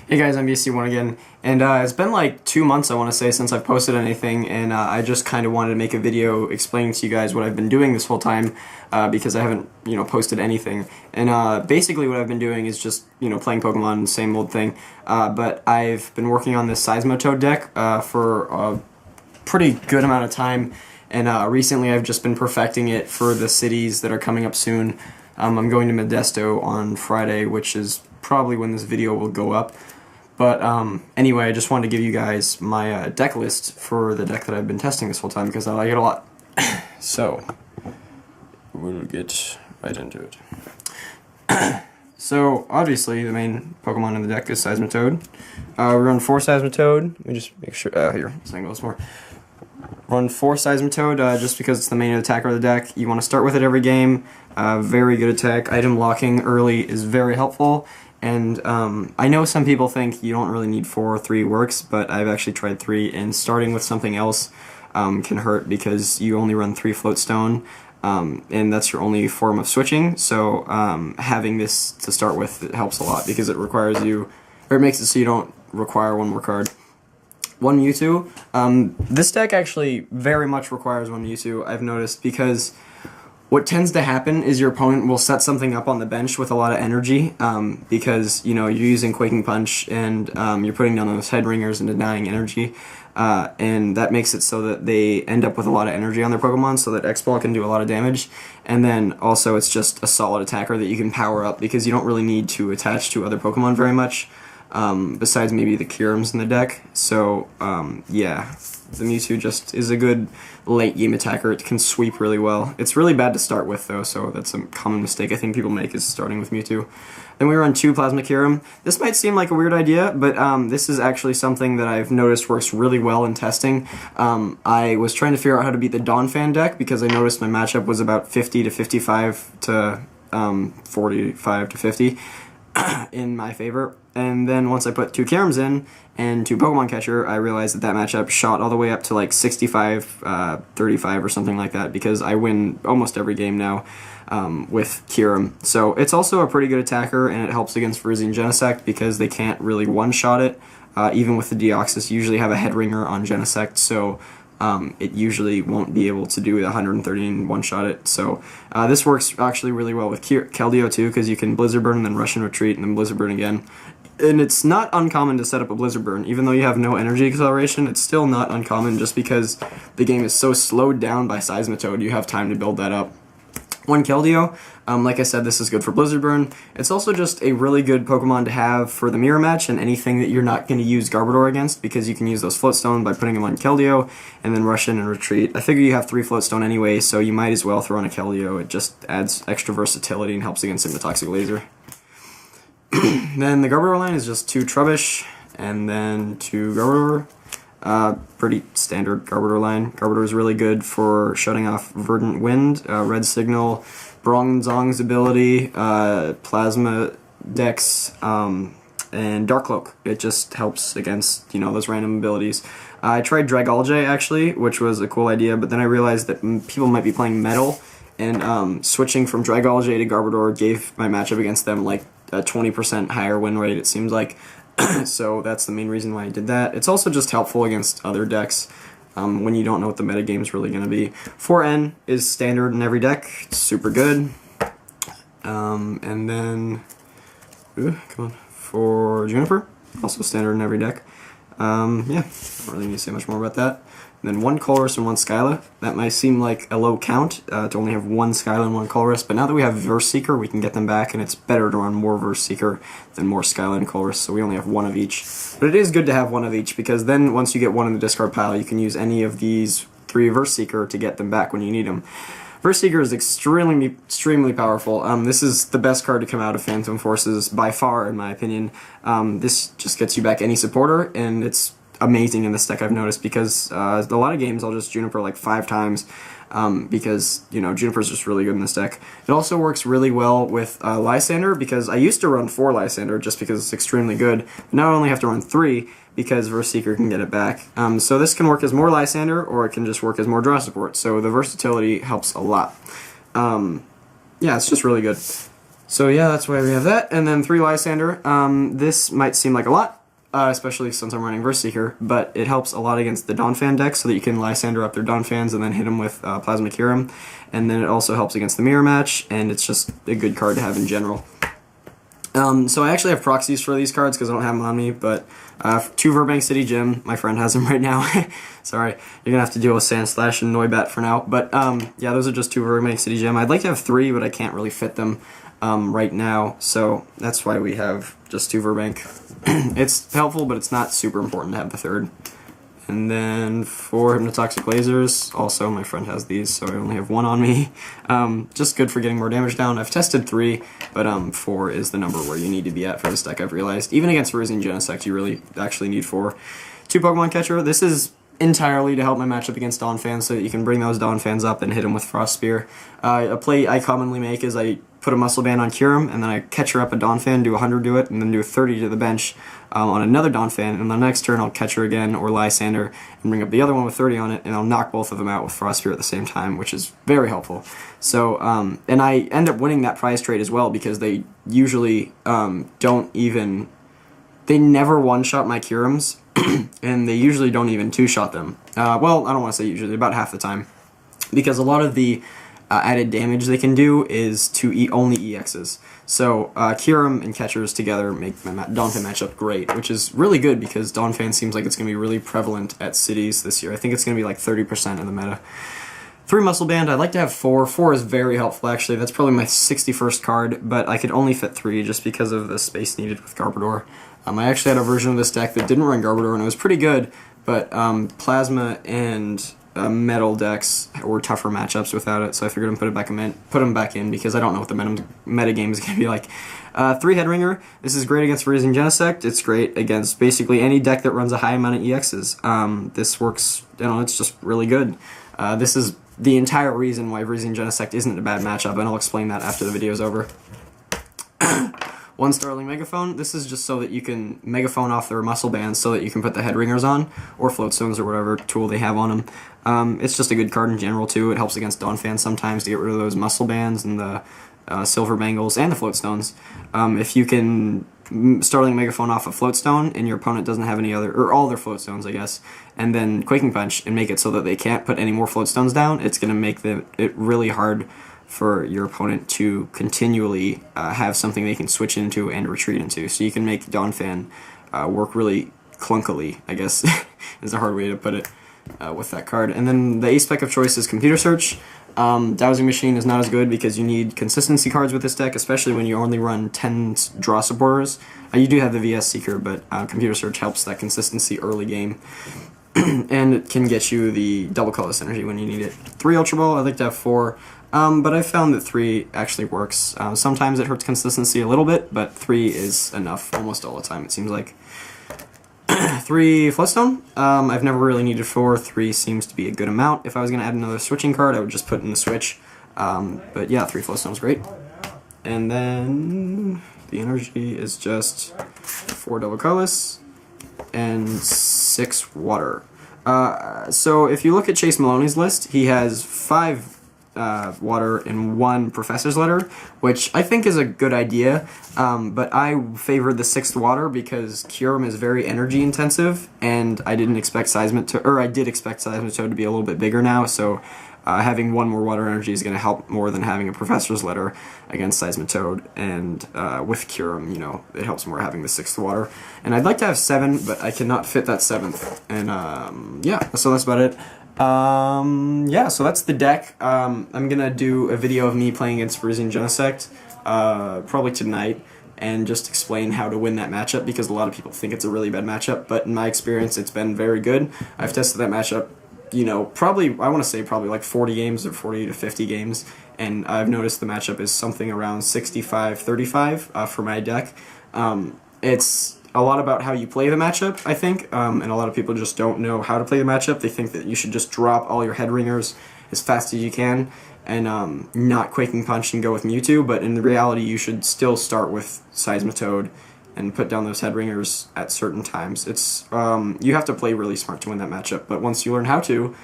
Hey guys, I'm BC1 again, and it's been like 2 months, I want to say, since I've posted anything, and I just kind of wanted to make a video explaining to you guys what I've been doing this whole time, because I haven't, posted anything. And basically what I've been doing is just, playing Pokemon, same old thing, but I've been working on this Seismitoad deck for a pretty good amount of time, and recently I've just been perfecting it for the cities that are coming up soon. I'm going to Modesto on Friday, which is probably when this video will go up. But anyway, I just wanted to give you guys my deck list for the deck that I've been testing this whole time because I like it a lot. So, we'll get right into it. So, obviously, the main Pokemon in the deck is Seismitoad. We run 4 Seismitoad. Let me just make sure. Here, this angle is more. Run 4 Seismitoad just because it's the main attacker of the deck. You want to start with it every game. Very good attack. Item locking early is very helpful. And I know some people think you don't really need 4 or 3 works, but I've actually tried 3, and starting with something else can hurt because you only run 3 float stone, and that's your only form of switching. So having this to start with, it helps a lot because it requires you, or it makes it so you don't require 1 more card. 1 Mewtwo. This deck actually very much requires 1 Mewtwo, I've noticed, because what tends to happen is your opponent will set something up on the bench with a lot of energy, because you're using Quaking Punch and you're putting down those head ringers and denying energy, and that makes it so that they end up with a lot of energy on their Pokemon, so that X-Ball can do a lot of damage. And then also it's just a solid attacker that you can power up because you don't really need to attach to other Pokemon very much, besides maybe the Kyurems in the deck. So yeah, the Mewtwo just is a good late game attacker. It can sweep really well. It's really bad to start with though, so that's a common mistake I think people make, is starting with Mewtwo. Then we run 2 Plasma Kyurem. This might seem like a weird idea, but this is actually something that I've noticed works really well in testing. I was trying to figure out how to beat the Donphan deck because I noticed my matchup was about 50 to 55 to 45 to 50 in my favor. And then once I put 2 Kyurems in and 2 Pokemon Catcher, I realized that matchup shot all the way up to like 65, 35 or something like that, because I win almost every game now with Kyurem. So it's also a pretty good attacker, and it helps against Frizzy and Genesect because they can't really one-shot it. Even with the Deoxys, you usually have a head ringer on Genesect, so it usually won't be able to do the 130 and one-shot it. So this works actually really well with Kelido too, because you can Blizzard Burn and then Rush and Retreat and then Blizzard Burn again. And it's not uncommon to set up a Blizzard Burn. Even though you have no energy acceleration, it's still not uncommon just because the game is so slowed down by Seismitoad, you have time to build that up. 1 Keldeo, like I said, this is good for Blizzard Burn. It's also just a really good Pokemon to have for the mirror match and anything that you're not going to use Garbodor against, because you can use those Float Stone by putting them on Keldeo and then rush in and retreat. I figure you have 3 Float Stone anyway, so you might as well throw on a Keldeo. It just adds extra versatility and helps against Hypnotic Laser. Then the Garbodor line is just 2 Trubbish and then 2 Garbodor. Pretty standard Garbodor line. Garbodor is really good for shutting off Verdant Wind, Red Signal, Bronzong's ability, Plasma Dex, and Dark Cloak. It just helps against, those random abilities. I tried Dragalge actually, which was a cool idea, but then I realized that people might be playing Metal, and switching from Dragalge to Garbodor gave my matchup against them like a 20% higher win rate, it seems like. So that's the main reason why I did that. It's also just helpful against other decks when you don't know what the metagame is really going to be. 4N is standard in every deck. It's super good. And then, come on, for Juniper, also standard in every deck. Yeah, don't really need to say much more about that. And then 1 Colress and 1 Skyla. That might seem like a low count to only have 1 Skyla and 1 Colress, but now that we have Reseeker, we can get them back, and it's better to run more Reseeker than more Skyla and Colress, so we only have 1 of each. But it is good to have 1 of each, because then once you get 1 in the discard pile, you can use any of these 3 Reseeker to get them back when you need them. Reseeker is extremely powerful. This is the best card to come out of Phantom Forces by far, in my opinion. This just gets you back any supporter, and it's amazing in this deck, I've noticed, because a lot of games I'll just Juniper like 5 times, because Juniper's just really good in this deck. It also works really well with Lysandre, because I used to run 4 Lysandre just because it's extremely good, but now I only have to run 3 because Reseeker can get it back. So this can work as more Lysandre, or it can just work as more draw support, so the versatility helps a lot. Yeah, it's just really good. So yeah, that's why we have that. And then 3 Lysandre. This might seem like a lot, especially since I'm running Reseeker, but it helps a lot against the Donphan deck so that you can Lysandre up their Donphans and then hit them with Plasma Kyurem, and then it also helps against the Mirror Match, and it's just a good card to have in general. So I actually have proxies for these cards because I don't have them on me, but 2 Verbank City Gym, my friend has them right now. Sorry, you're going to have to deal with Sandslash and Noibat for now, but yeah, those are just 2 Verbank City Gym. I'd like to have 3, but I can't really fit them right now, so that's why we have just 2 Verbank. It's helpful, but it's not super important to have the 3rd. And then 4 Hypnotic Lasers, also my friend has these, so I only have 1 on me. Just good for getting more damage down. I've tested 3, but 4 is the number where you need to be at for this deck, I've realized. Even against Reseeker Genesect, you really actually need 4. 2 Pokemon Catcher, this is entirely to help my matchup against Donphan so that you can bring those Donphans up and hit them with Frost Spear. A play I commonly make is I put a Muscle Band on Kyurem, and then I Catcher up a Donphan, do 100 to it, and then do a 30 to the bench on another Donphan, and the next turn I'll Catcher again, or Lysandre, and bring up the other one with 30 on it, and I'll knock both of them out with Frost Spear at the same time, which is very helpful. So, and I end up winning that prize trade as well, because they usually don't even... They never one-shot my Kyurems, and they usually don't even two-shot them. Well, I don't want to say usually, about half the time. Because a lot of the added damage they can do is to only EXs. So Kyurem and Catchers together make my Donphan matchup great, which is really good because Donphan seems like it's going to be really prevalent at cities this year. I think it's going to be like 30% in the meta. 3 Muscle Band, I'd like to have 4. 4 is very helpful, actually. That's probably my 61st card, but I could only fit 3 just because of the space needed with Garbodor. I actually had a version of this deck that didn't run Garbodor, and it was pretty good, but Plasma and Metal decks were tougher matchups without it, so I figured I'd put them back in because I don't know what the meta game is going to be like. 3 Headringer, this is great against Reseeker Genesect. It's great against basically any deck that runs a high amount of EXs. This works, it's just really good. This is the entire reason why Reseeker Genesect isn't a bad matchup, and I'll explain that after the video is over. 1 Starling Megaphone, this is just so that you can Megaphone off their Muscle Bands so that you can put the Headringers on, or Floatstones, or whatever tool they have on them. It's just a good card in general, too. It helps against Donphan sometimes to get rid of those Muscle Bands and the Silver Bangles and the Floatstones. If you can Starling Megaphone off a Floatstone and your opponent doesn't have any other, or all their Floatstones, I guess, and then Quaking Punch and make it so that they can't put any more Floatstones down, it's going to make it really hard for your opponent to continually have something they can switch into and retreat into. So you can make Donphan work really clunkily, I guess, is a hard way to put it with that card. And then the ace spec of choice is Computer Search. Dowsing Machine is not as good because you need consistency cards with this deck, especially when you only run 10 draw supporters. You do have the VS Seeker, but Computer Search helps that consistency early game. And it can get you the double colorless energy when you need it. 3 Ultra Ball, I'd like to have 4. But I found that 3 actually works. Sometimes it hurts consistency a little bit, but 3 is enough almost all the time, it seems like. 3 Floatstone. I've never really needed 4. 3 seems to be a good amount. If I was going to add another switching card, I would just put in the switch. But yeah, 3 Floatstone is great. And then the energy is just 4 double colorless and 6 water. So if you look at Chase Maloney's list, he has 5 water and 1 Professor's Letter, which I think is a good idea, but I favored the 6th water because Kyurem is very energy intensive, and I didn't expect Seismitoad, or I did expect Seismitoad to be a little bit bigger now, so having 1 more water energy is going to help more than having a Professor's Letter against Seismitoad, and with Kyurem, it helps more having the 6th water. And I'd like to have 7, but I cannot fit that 7th, and yeah, so that's about it. Yeah, so that's the deck. I'm gonna do a video of me playing against Reseeker Genesect, probably tonight, and just explain how to win that matchup, because a lot of people think it's a really bad matchup, but in my experience, it's been very good. I've tested that matchup, I want to say probably like 40 games or 40 to 50 games, and I've noticed the matchup is something around 65-35 for my deck. It's a lot about how you play the matchup, I think, and a lot of people just don't know how to play the matchup. They think that you should just drop all your Headringers as fast as you can and not Quaking Punch and go with Mewtwo, but in reality you should still start with Seismitoad and put down those Headringers at certain times. It's you have to play really smart to win that matchup, but once you learn how to,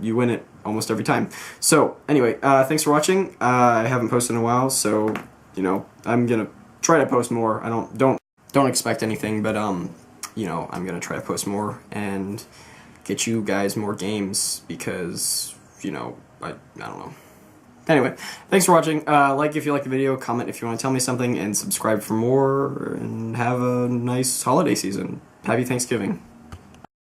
you win it almost every time. So anyway, thanks for watching. I haven't posted in a while, so I'm gonna try to post more. I don't don't expect anything, but you know, I'm gonna try to post more and get you guys more games because, you know, I don't know. Anyway, thanks for watching. Like if you like the video, comment if you want to tell me something, and subscribe for more, and have a nice holiday season. Happy Thanksgiving.